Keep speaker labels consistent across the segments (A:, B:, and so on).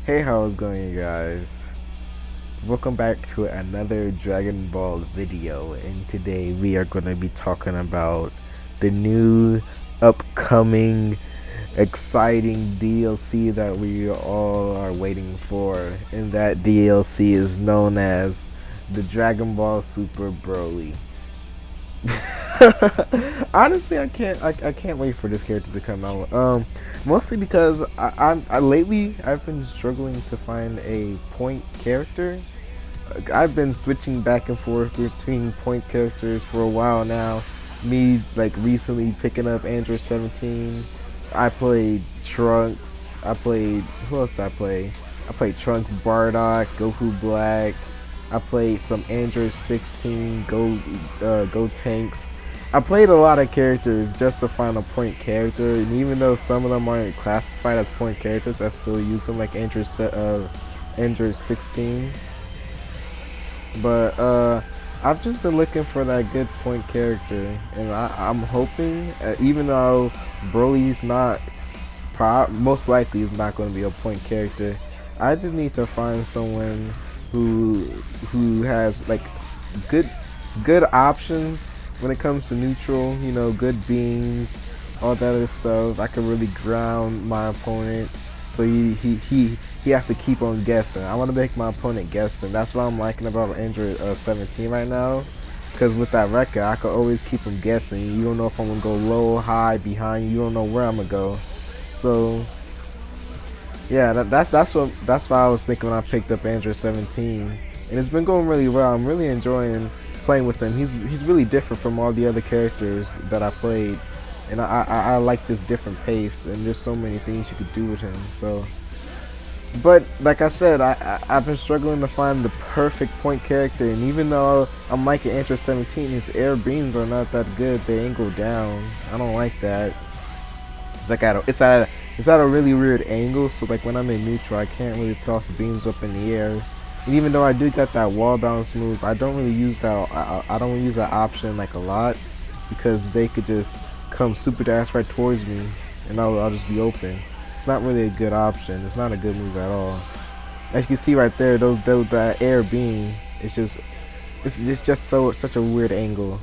A: Hey, how's it going, you guys? Welcome back to another Dragon Ball video, and today we are going to be talking about the new, upcoming, exciting DLC that we all are waiting for, and that DLC is known as the Dragon Ball Super Broly. Honestly, I can't wait for this character to come out. Mostly because I lately I've been struggling to find a point character. I've been switching back and forth between point characters for a while now. Me like recently picking up Android 17. I played Trunks. I played who else did I play? I played Trunks, Bardock, Goku Black. I played some Android 16, Go Tanks. I played a lot of characters just to find a point character, and even though some of them aren't classified as point characters, I still use them like Android 16. But I've just been looking for that good point character, and I'm hoping, even though Broly's not, most likely is not going to be a point character, I just need to find someone who has like good options when it comes to neutral, you know, good beams, all that other stuff. I can really ground my opponent, so he has to keep on guessing. I want to make my opponent guessing. That's what I'm liking about Android 17 right now, because with that record, I can always keep him guessing. You don't know if I'm gonna go low, high, behind. You don't know where I'm gonna go. So yeah, that's why I was thinking when I picked up Android 17, and it's been going really well. I'm really enjoying playing with him. He's really different from all the other characters that I played, and I like this different pace, and there's so many things you could do with him. So, but like I said, I've been struggling to find the perfect point character, and even though I'm liking Android 17, his air beams are not that good. They angle down. I don't like that. It's at a really weird angle, so like when I'm in neutral, I can't really toss beams up in the air. And even though I do got that wall bounce move, I don't really use that. I don't use that option like a lot, because they could just come super dash right towards me, and I'll just be open. It's not really a good option. It's not a good move at all. As you can see right there, that air beam, it's just such a weird angle.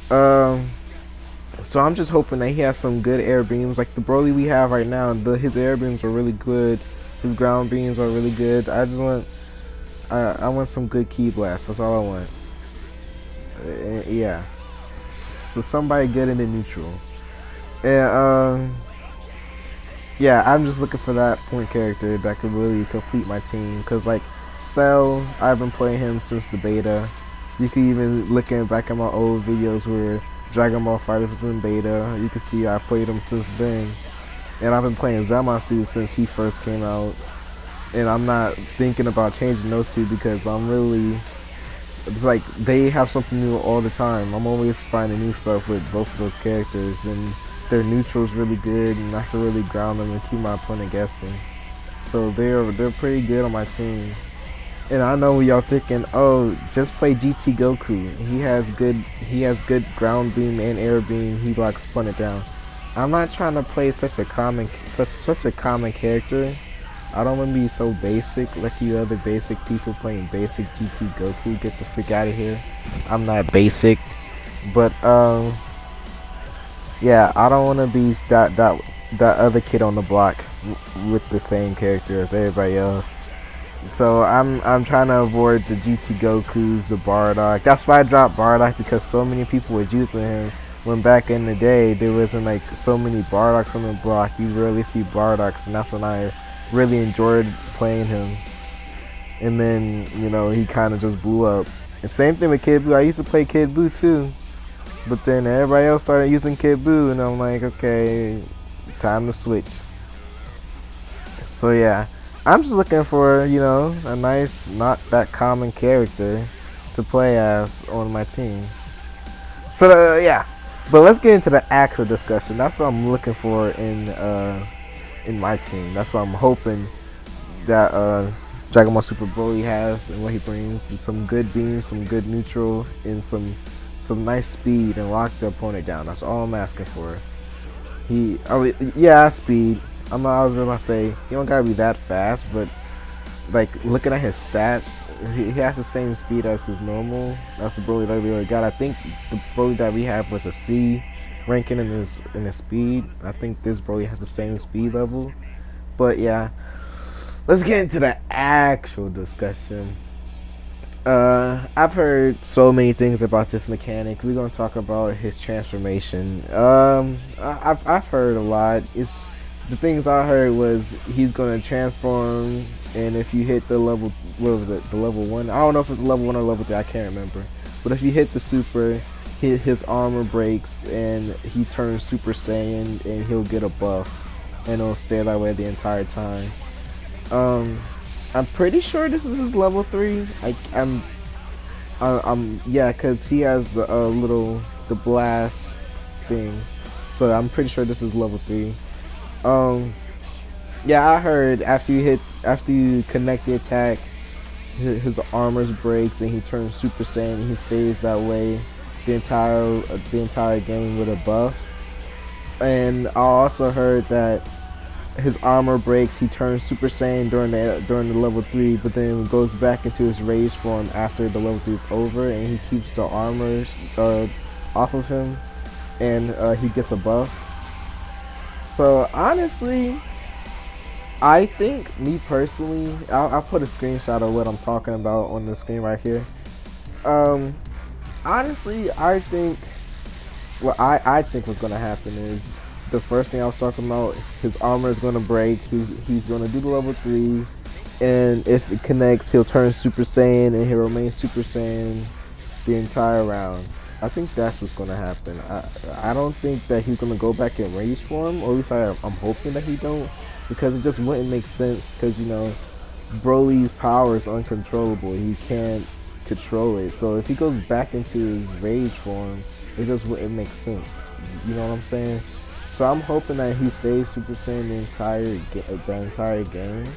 A: So I'm just hoping that he has some good air beams. Like the Broly we have right now, his air beams are really good. His ground beams are really good. I want some good key blasts. That's all I want. Yeah. So somebody good in the neutral. And yeah, I'm just looking for that point character that could really complete my team. Cause like Cell, I've been playing him since the beta. You can even looking back at my old videos where Dragon Ball FighterZ was in beta. You can see I played him since then, and I've been playing Zamasu since he first came out. And I'm not thinking about changing those two because it's like they have something new all the time. I'm always finding new stuff with both of those characters, and their neutral's really good, and I can really ground them and keep my opponent guessing. So they're pretty good on my team. And I know y'all thinking, oh, just play GT Goku. He has good ground beam and air beam. He blocks opponent down. I'm not trying to play such a common character. I don't want to be so basic like you other basic people playing basic GT Goku. Get the freak out of here. I'm not basic, but yeah, I don't want to be that other kid on the block with the same character as everybody else. So I'm trying to avoid the GT Gokus, the Bardock. That's why I dropped Bardock, because so many people were using him. When back in the day there wasn't like so many Bardocks on the block. You rarely see Bardocks, and that's when I really enjoyed playing him. And then, you know, he kind of just blew up. And same thing with Kid Buu. I used to play Kid Buu too, but then everybody else started using Kid Buu, and I'm like, okay, time to switch. So yeah, I'm just looking for, you know, a nice, not that common character to play as on my team. So yeah, but let's get into the actual discussion. That's what I'm looking for in my team. That's what I'm hoping that Dragon Ball Super Broly has, and what he brings is some good beams, some good neutral, and some nice speed, and lock the opponent down. That's all I'm asking for. Yeah, speed. I was gonna say he don't gotta be that fast, but like looking at his stats, he has the same speed as his normal. That's the Broly that we already got. I think the Broly that we have was a C ranking in his speed. I think this Broly has the same speed level. But yeah, let's get into the actual discussion. I've heard so many things about this mechanic. We're gonna talk about his transformation. I've heard a lot. It's the things I heard was he's gonna transform, and if you hit the level, what was it, the level 1? I don't know if it's level 1 or level 2. I can't remember. But if you hit the super, his armor breaks and he turns Super Saiyan, and he'll get a buff, and it'll stay that way the entire time. I'm pretty sure this is his level 3. Yeah, cause he has the the blast thing, so I'm pretty sure this is level 3. Yeah, I heard after you connect the attack, his armor breaks and he turns Super Saiyan, and he stays that way the entire game with a buff. And I also heard that his armor breaks, he turns Super Saiyan during the level 3, but then goes back into his rage form after the level 3 is over, and he keeps the armors off of him, and he gets a buff. So honestly, I think, me personally, I'll put a screenshot of what I'm talking about on the screen right here. Honestly, I think what I think what's gonna happen is, the first thing I was talking about, his armor is gonna break. He's gonna do the level 3, and if it connects, he'll turn Super Saiyan, and he'll remain Super Saiyan the entire round. I think that's what's gonna happen. I don't think that he's gonna go back in rage form, or at least I'm hoping that he don't, because it just wouldn't make sense. Because Broly's power is uncontrollable. He can't control it. So if he goes back into his rage form, it just wouldn't make sense. You know what I'm saying? So I'm hoping that he stays Super Saiyan the entire game,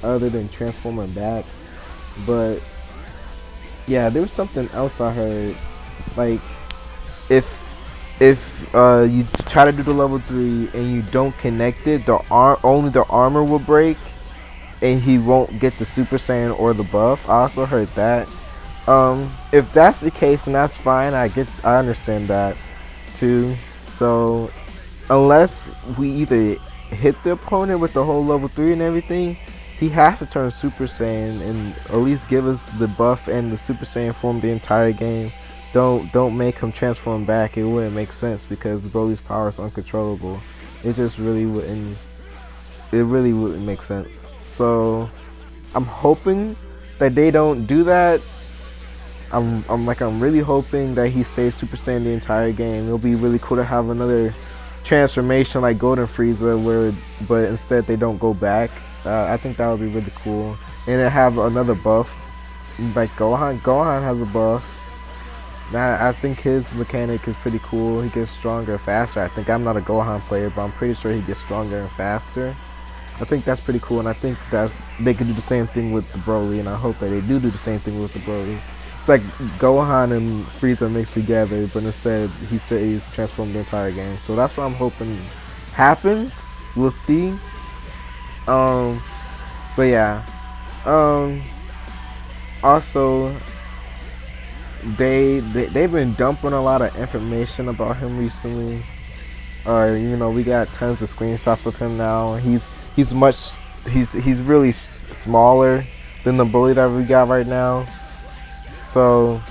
A: other than transforming back. But yeah, there was something else I heard. Like, if you try to do the level 3 and you don't connect it, only the armor will break, and he won't get the Super Saiyan or the buff. I also heard that. If that's the case, then that's fine. I understand that too. So unless we either hit the opponent with the whole level 3 and everything, he has to turn Super Saiyan and at least give us the buff and the Super Saiyan form the entire game. Don't make him transform back. It wouldn't make sense, because Broly's power is uncontrollable. It just really wouldn't. It really wouldn't make sense. So I'm hoping that they don't do that. I'm really hoping that he stays Super Saiyan the entire game. It'll be really cool to have another transformation like Golden Frieza, but instead they don't go back. I think that would be really cool. And then have another buff, like Gohan. Gohan has a buff. Now I think his mechanic is pretty cool. He gets stronger faster. I think, I'm not a Gohan player, but I'm pretty sure he gets stronger and faster. I think that's pretty cool, and I think that they could do the same thing with the Broly, and I hope that they do the same thing with the Broly. It's like Gohan and Frieza mixed together, but instead he stays transformed the entire game. So that's what I'm hoping happens. We'll see. But yeah. Also, they've been dumping a lot of information about him recently. We got tons of screenshots of him now. He's really smaller than the Broly that we got right now. So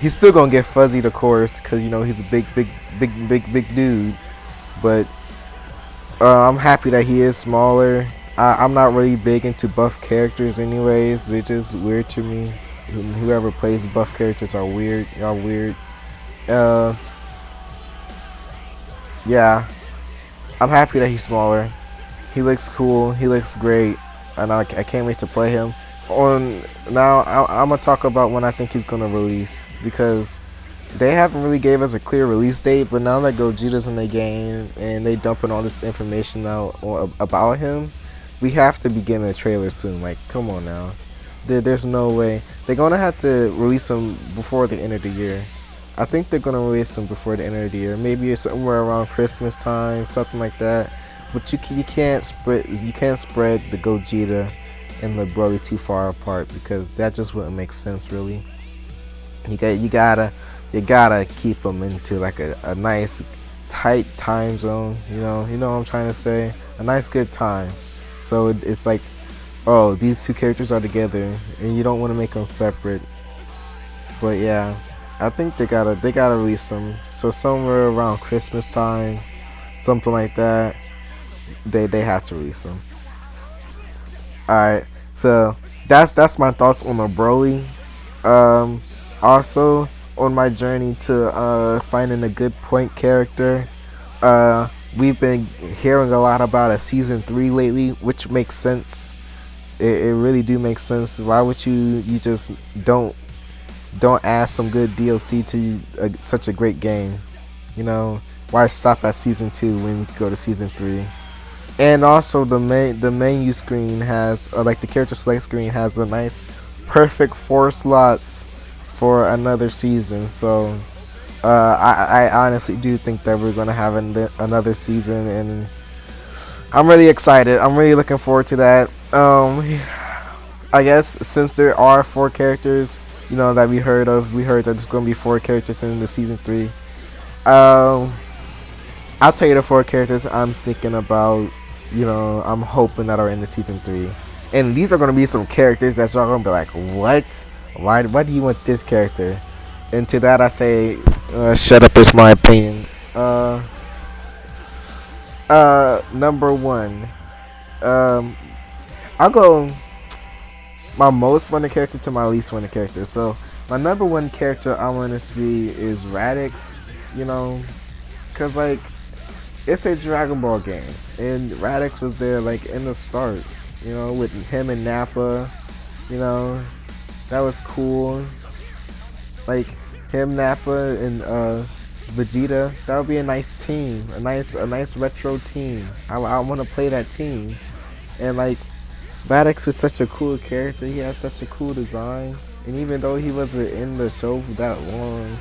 A: he's still gonna get fuzzied, of course, because he's a big dude. But I'm happy that he is smaller. I'm not really big into buff characters anyways. They're just weird to me. Whoever plays buff characters are weird. Y'all weird. Yeah, I'm happy that he's smaller. He looks cool. He looks great, and I can't wait to play him. Now I'm gonna talk about when I think he's gonna release, because they haven't really gave us a clear release date. But now that Gogeta's in the game and they dumping all this information out about him, we have to be getting a trailer soon. Like, come on now. There's no way. They're gonna have to release him before the end of the year. I think they're gonna release him before the end of the year. Maybe somewhere around Christmas time, something like that. but you can't spread the Gogeta and the Broly too far apart, because that just wouldn't make sense really. You gotta keep them into like a nice tight time zone. You know what I'm trying to say. A nice good time. So it's like, oh, these two characters are together, and you don't want to make them separate. But yeah, I think they gotta release them. So somewhere around Christmas time, something like that, they have to release them. All right, so that's my thoughts on the Broly. Um, Also, on my journey to finding a good point character, uh, we've been hearing a lot about a season 3 lately, which makes sense. It really do make sense. Why would you just don't don't add some good DLC to such a great game? You know, why stop at season 2 when you go to season 3? And also the menu screen has, like the character select screen has a nice perfect 4 slots for another season. So I honestly do think that we're gonna have another season, and I'm really excited. I'm really looking forward to that. I guess since there are 4 characters, that we heard that there's gonna be 4 characters in the season 3. Um, I'll tell you the 4 characters I'm thinking about. I'm hoping that are in the season 3, and these are gonna be some characters that y'all gonna be like, what? Why do you want this character? And to that I say, shut up. It's my opinion. Number one. Um, I'll go my most wanted character to my least wanted character. So my number one character I want to see is Radix. You know, cause like it's a Dragon Ball game, and Radix was there like in the start. With him and Nappa. You know, that was cool. Like him, Nappa, and Vegeta. That would be a nice team, a nice retro team. I want to play that team. And like Radix was such a cool character. He had such a cool design. And even though he wasn't in the show for that long,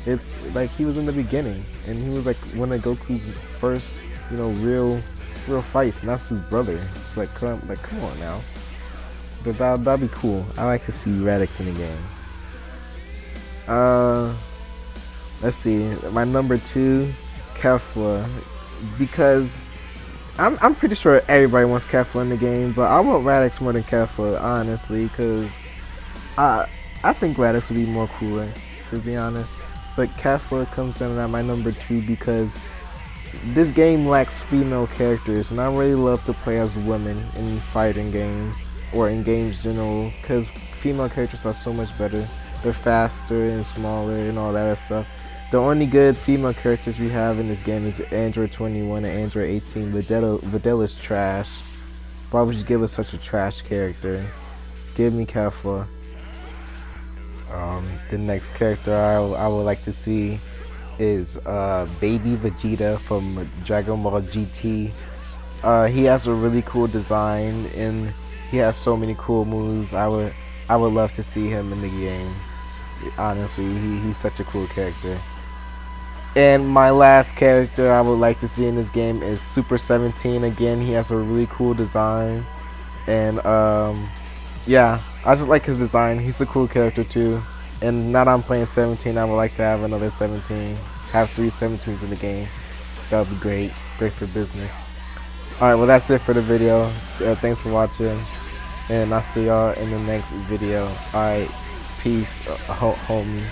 A: it's like he was in the beginning, and he was like one of Goku's first, real fights, and that's his brother. It's like, come on now. But that'd be cool. I like to see Radix in the game. Let's see. My number 2, Kefla, because I'm pretty sure everybody wants Kefla in the game, but I want Radix more than Kefla, honestly, because I think Radix would be more cooler, to be honest. But Kefla comes in at my number 2 because this game lacks female characters, and I really love to play as women in fighting games, or in games in general, because female characters are so much better. They're faster and smaller and all that other stuff. The only good female characters we have in this game is Android 21 and Android 18. Vidella's trash. Why would you give us such a trash character? Give me Kefla. The next character I would like to see is Baby Vegeta from Dragon Ball GT. He has a really cool design, and he has so many cool moves. I would love to see him in the game. Honestly, he's such a cool character. And my last character I would like to see in this game is Super 17. Again, he has a really cool design, and yeah, I just like his design. He's a cool character too. And now that I'm playing 17, I would like to have another 17. Have 3 17s in the game. That would be great. Great for business. Alright, well that's it for the video. Thanks for watching, and I'll see y'all in the next video. Alright, peace, homie.